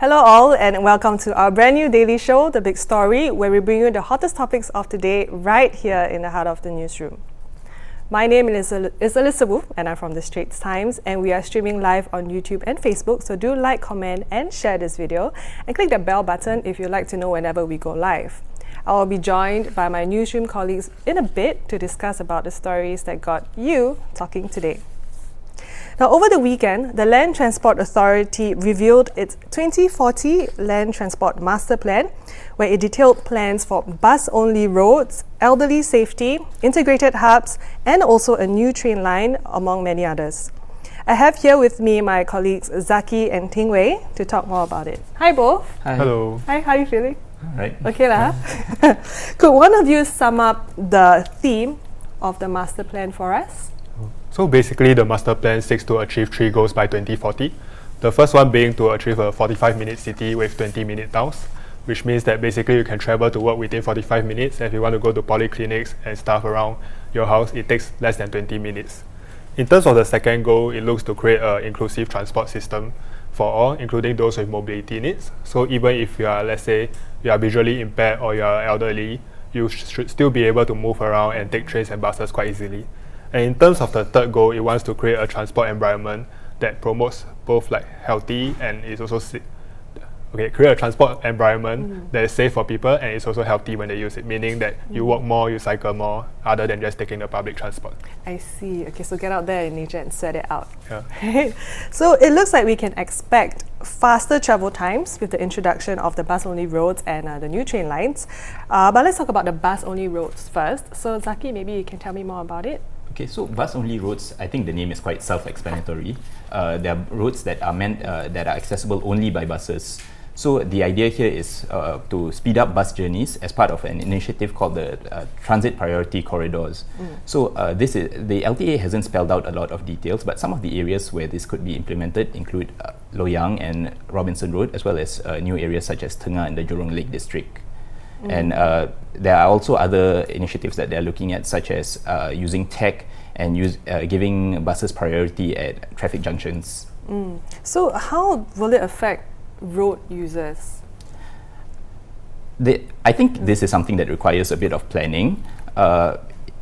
Hello all and welcome to our brand new daily show, The Big Story, where we bring you the hottest topics of the day right here in the heart of the newsroom. My name is Elizabeth and I'm from the Straits Times, and we are streaming live on YouTube and Facebook, so do like, comment and share this video and click the bell button if you'd like to know whenever we go live. I will be joined by my newsroom colleagues in a bit to discuss about the stories that got you talking today. Now, over the weekend, the Land Transport Authority revealed its 2040 Land Transport Master Plan, where it detailed plans for bus-only roads, elderly safety, integrated hubs, and also a new train line, among many others. I have here with me my colleagues Zhaki and Ting to talk more about it. Hi both. Hi. Hello. Hi, how are you feeling? All right. Okay lah. Could one of you sum up the theme of the master plan for us? So basically, the master plan seeks to achieve 3 goals by 2040. The first one being to achieve a 45-minute city with 20-minute towns, which means that basically you can travel to work within 45 minutes. And if you want to go to polyclinics and stuff around your house, it takes less than 20 minutes. In terms of the second goal, it looks to create an inclusive transport system for all, including those with mobility needs. So even if you are, let's say, you are visually impaired or you are elderly, you should still be able to move around and take trains and buses quite easily. And in terms of the third goal, it wants to create a transport environment that promotes both like healthy and is also create a transport environment that is safe for people and is also healthy when they use it, meaning that you walk more, you cycle more, other than just taking the public transport. I see. Okay, so get out there in nature and sweat it out. Yeah. So it looks like we can expect faster travel times with the introduction of the bus-only roads and the new train lines. But let's talk about the bus-only roads first. So Zaki, maybe you can tell me more about it. Okay, so bus-only roads, I think the name is quite self-explanatory. There are roads that are meant that are accessible only by buses. So the idea here is to speed up bus journeys as part of an initiative called the Transit Priority Corridors. So this is the LTA hasn't spelled out a lot of details, but some of the areas where this could be implemented include Loyang and Robinson Road, as well as new areas such as Tengah and the Jurong Lake District. And there are also other initiatives that they're looking at, such as using tech and giving buses priority at traffic junctions. So how will it affect road users? I think this is something that requires a bit of planning.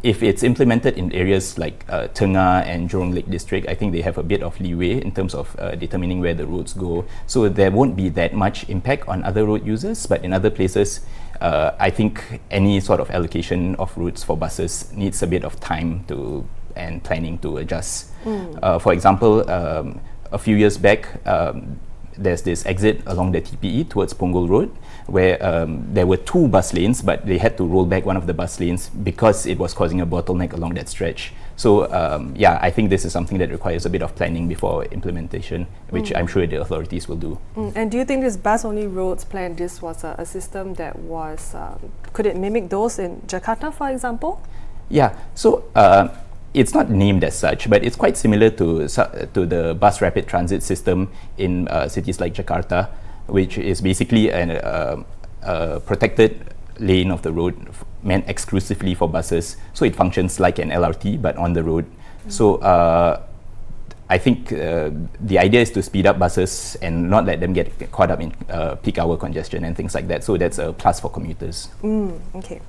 If it's implemented in areas like Tengah and Jurong Lake District, I think they have a bit of leeway in terms of determining where the roads go. So there won't be that much impact on other road users, but in other places, I think any sort of allocation of routes for buses needs a bit of time and planning to adjust. For example, a few years back, there's this exit along the TPE towards Punggol Road, where there were 2 bus lanes, but they had to roll back one of the bus lanes because it was causing a bottleneck along that stretch. So yeah, I think this is something that requires a bit of planning before implementation, which I'm sure the authorities will do. And do you think this bus-only roads plan, this was a system that was, could it mimic those in Jakarta, for example? Yeah, so it's not named as such, but it's quite similar to the bus rapid transit system in cities like Jakarta, which is basically a protected lane of the road meant exclusively for buses. So it functions like an LRT, but on the road. So I think the idea is to speed up buses and not let them get caught up in peak hour congestion and things like that. So that's a plus for commuters. Okay.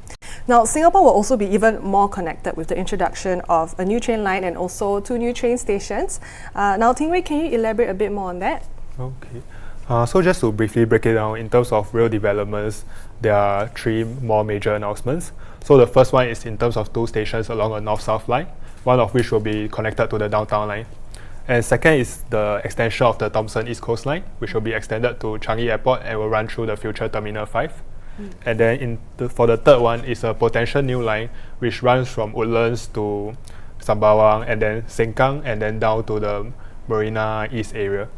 Now, Singapore will also be even more connected with the introduction of a new train line and also 2 new train stations. Now, Ting, can you elaborate a bit more on that? Okay. So just to briefly break it down, in terms of rail developments, there are 3 more major announcements. So the first one is in terms of 2 stations along a north-south line, one of which will be connected to the downtown line. And second is the extension of the Thomson East Coast Line, which will be extended to Changi Airport and will run through the future Terminal 5. And then for the third one is a potential new line which runs from Woodlands to Sembawang and then Sengkang and then down to the Marina East area.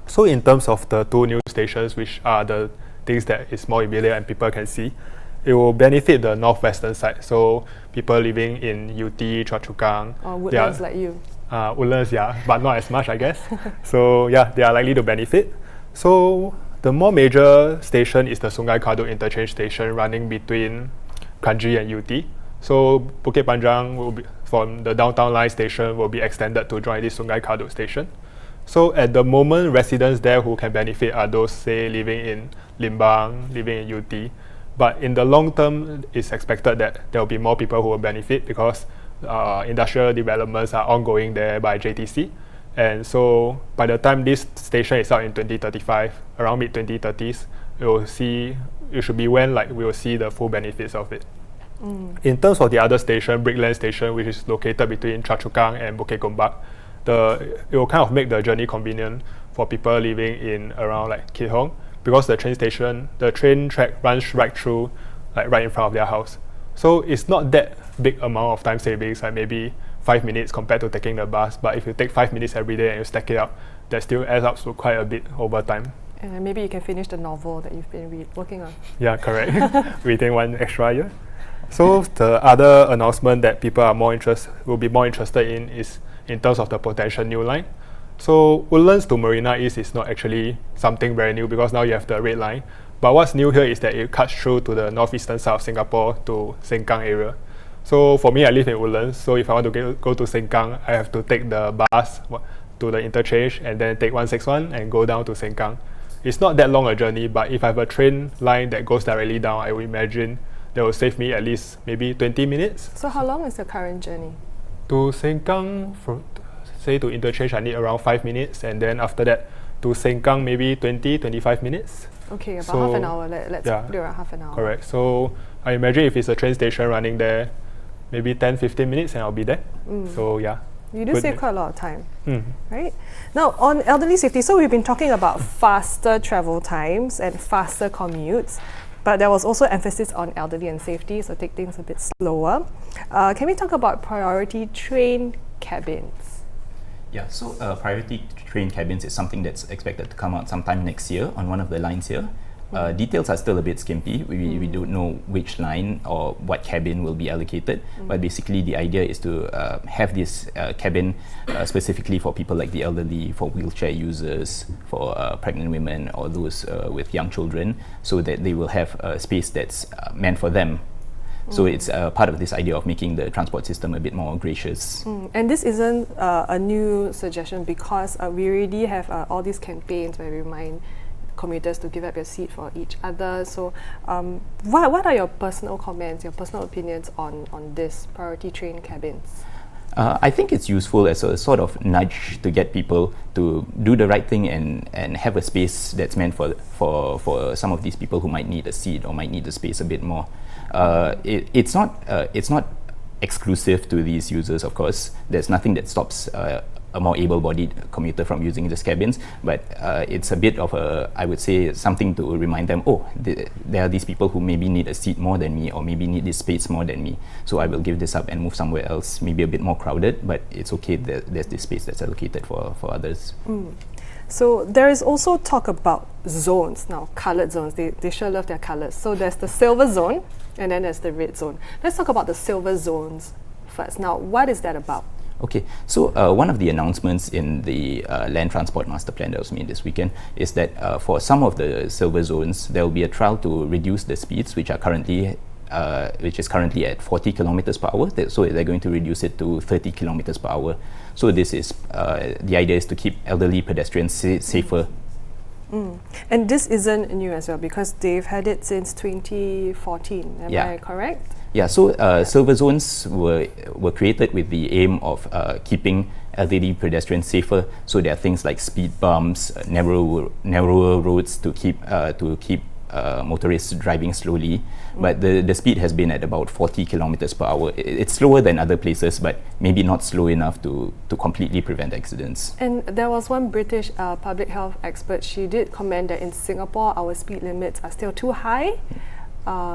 So in terms of the 2 new stations, which are the things that is more immediate and people can see, it will benefit the northwestern side. So people living in UT, Choa Chu Kang. Or Woodlands like you. Woodlands, yeah, but not as much, I guess. So yeah, they are likely to benefit. So the more major station is the Sungai Kadut Interchange Station running between Kranji and UT. So Bukit Panjang will be, from the downtown line station will be extended to join this Sungai Kadut station. So at the moment, residents there who can benefit are those, say, living in Limbang, living in UT. But in the long term, it's expected that there will be more people who will benefit because industrial developments are ongoing there by JTC. And so by the time this station is out in 2035, around mid-2030s, it should be when we will see the full benefits of it. In terms of the other station, Brickland Station, which is located between Choa Chu Kang and Bukit Gombak, it will kind of make the journey convenient for people living in around Kit Hong, because the train track runs right through, right in front of their house. So it's not that big amount of time savings, like maybe 5 minutes compared to taking the bus. But if you take 5 minutes every day and you stack it up, that still adds up to quite a bit over time. And maybe you can finish the novel that you've been working on. Yeah, correct. Within 1 extra year. So the other announcement that people will be more interested in is in terms of the potential new line. So Woodlands to Marina East is not actually something very new because now you have the red line. But what's new here is that it cuts through to the northeastern side of Singapore to Sengkang area. So for me, I live in Woodlands. So if I want to go to Sengkang, I have to take the bus to the interchange and then take 161 and go down to Sengkang. It's not that long a journey, but if I have a train line that goes directly down, I would imagine that will save me at least maybe 20 minutes. So how long is the current journey? To Sengkang, say to interchange, I need around 5 minutes, and then after that to Sengkang maybe 25 minutes. Okay, about half an hour. Let's put it around half an hour. Correct. So I imagine if it's a train station running there, maybe 10-15 minutes and I'll be there. So yeah. You do save quite a lot of time, right? Now, on elderly safety, so we've been talking about faster travel times and faster commutes, but there was also emphasis on elderly and safety, so take things a bit slower. Can we talk about priority train cabins? Yeah, so priority train cabins is something that's expected to come out sometime next year on one of the lines here. Details are still a bit skimpy. We don't know which line or what cabin will be allocated, but basically the idea is to have this cabin specifically for people like the elderly, for wheelchair users, for pregnant women or those with young children, so that they will have a space that's meant for them. So it's part of this idea of making the transport system a bit more gracious. And this isn't a new suggestion because we already have all these campaigns where we remind commuters to give up your seat for each other. So what are your personal comments, your personal opinions on this priority train cabins? I think it's useful as a sort of nudge to get people to do the right thing and have a space that's meant for some of these people who might need a seat or might need the space a bit more. It's not exclusive to these users, of course. There's nothing that stops a more able-bodied commuter from using these cabins, but it's a bit of I would say, something to remind them, there are these people who maybe need a seat more than me or maybe need this space more than me, so I will give this up and move somewhere else, maybe a bit more crowded, but it's okay that there's this space that's allocated for others. So there is also talk about zones now, coloured zones. They sure love their colours. So there's the silver zone and then there's the red zone. Let's talk about the silver zones first. Now, what is that about? Okay, so one of the announcements in the Land Transport Master Plan that was made this weekend is that for some of the silver zones, there will be a trial to reduce the speeds, which is currently at 40 kilometers per hour. So they're going to reduce it to 30 kilometers per hour. So this is the idea is to keep elderly pedestrians safer. And this isn't new as well because they've had it since 2014. Am I correct? Yeah, so silver zones were created with the aim of keeping elderly pedestrians safer. So there are things like speed bumps, narrower roads to keep motorists driving slowly. But the speed has been at about 40 kilometers per hour. It's slower than other places, but maybe not slow enough to completely prevent accidents. And there was one British public health expert. She did comment that in Singapore, our speed limits are still too high.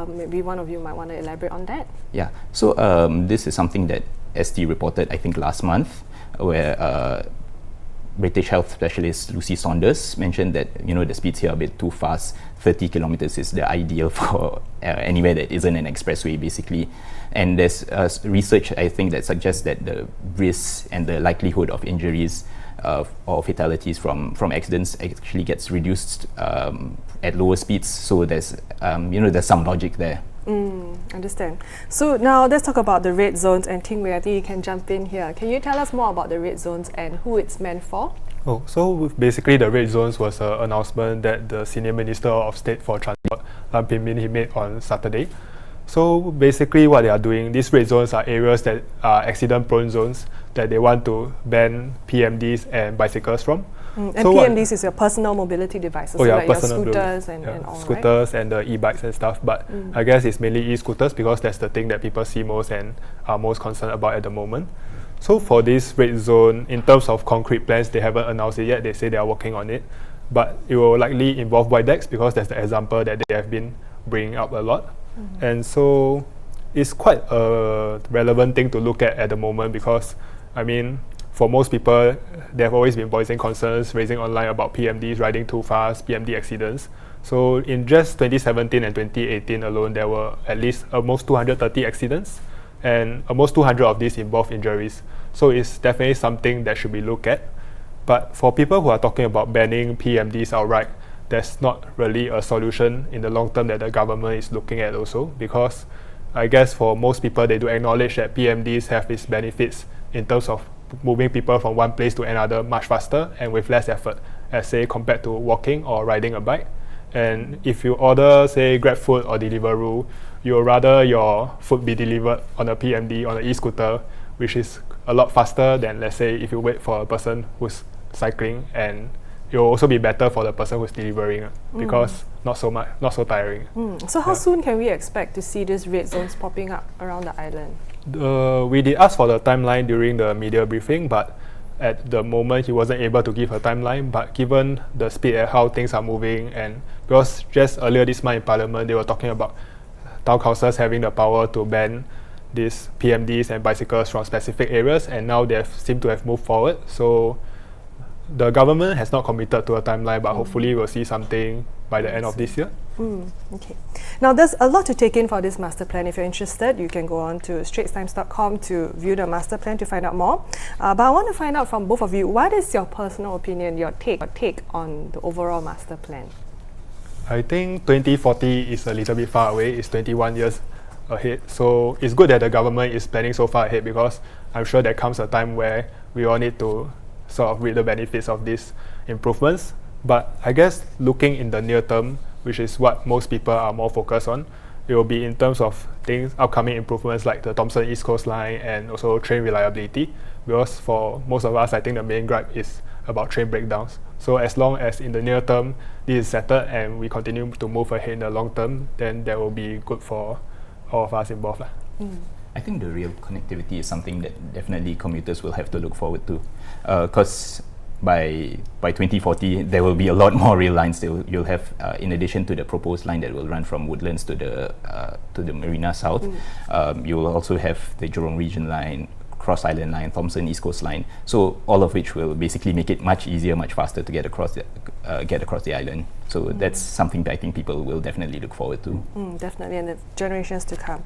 Maybe one of you might want to elaborate on that. Yeah, so this is something that ST reported, I think, last month, where British health specialist Lucy Saunders mentioned that the speeds here are a bit too fast. 30 kilometers is the ideal for anywhere that isn't an expressway, basically. And there's research, I think, that suggests that the risk and the likelihood of injuries or fatalities from accidents actually gets reduced at lower speeds. So there's some logic there. Understand. So now let's talk about the red zones, and Ting, I think you can jump in here. Can you tell us more about the red zones and who it's meant for? Oh, so basically the red zones was an announcement that the Senior Minister of State for Transport, Lam Pin Min, he made on Saturday. So basically what they are doing, these red zones are areas that are accident-prone zones that they want to ban PMDs and bicycles from. And So PMDs is your personal mobility devices, so like your scooters and all, scooters and the e-bikes and stuff, but I guess it's mainly e-scooters because that's the thing that people see most and are most concerned about at the moment. So for this red zone, in terms of concrete plans, they haven't announced it yet. They say they are working on it, but it will likely involve white decks because that's the example that they have been bringing up a lot. And so it's quite a relevant thing to look at the moment because, I mean, for most people, they have always been voicing concerns, raising online about PMDs riding too fast, PMD accidents. So in just 2017 and 2018 alone, there were at least almost 230 accidents, and almost 200 of these involve injuries. So it's definitely something that should be looked at. But for people who are talking about banning PMDs outright, there's not really a solution in the long term that the government is looking at also, because I guess for most people, they do acknowledge that PMDs have its benefits in terms of moving people from one place to another much faster and with less effort, as say compared to walking or riding a bike. And if you order, say, Grab food or Deliveroo, you would rather your food be delivered on a PMD, on an e-scooter, which is a lot faster than, let's say, if you wait for a person who's cycling, and it will also be better for the person who's delivering because not so tiring. So how soon can we expect to see these red zones popping up around the island? We did ask for the timeline during the media briefing, but at the moment he wasn't able to give a timeline. But given the speed at how things are moving, and because just earlier this month in Parliament they were talking about town councils having the power to ban these PMDs and bicycles from specific areas, and now they seem to have moved forward. So the government has not committed to a timeline, but hopefully we'll see something by the end of this year. Okay. Now there's a lot to take in for this master plan. If you're interested, you can go on to straitstimes.com to view the master plan to find out more. But I want to find out from both of you, what is your personal opinion, your take on the overall master plan? I think 2040 is a little bit far away. It's 21 years ahead. So it's good that the government is planning so far ahead, because I'm sure there comes a time where we all need to sort of reap the benefits of these improvements. But I guess looking in the near term, which is what most people are more focused on, it will be in terms of things, upcoming improvements like the Thomson East Coast Line and also train reliability, because for most of us, I think the main gripe is about train breakdowns. So as long as in the near term this is settled and we continue to move ahead in the long term, then that will be good for all of us involved. I think the rail connectivity is something that definitely commuters will have to look forward to, because by 2040 there will be a lot more rail lines. You'll have, in addition to the proposed line that will run from Woodlands to the Marina South, you will also have the Jurong Region Line, Cross Island Line, Thomson East Coast Line. So all of which will basically make it much easier, much faster to get across the island. So that's something that I think people will definitely look forward to. Definitely, and the generations to come.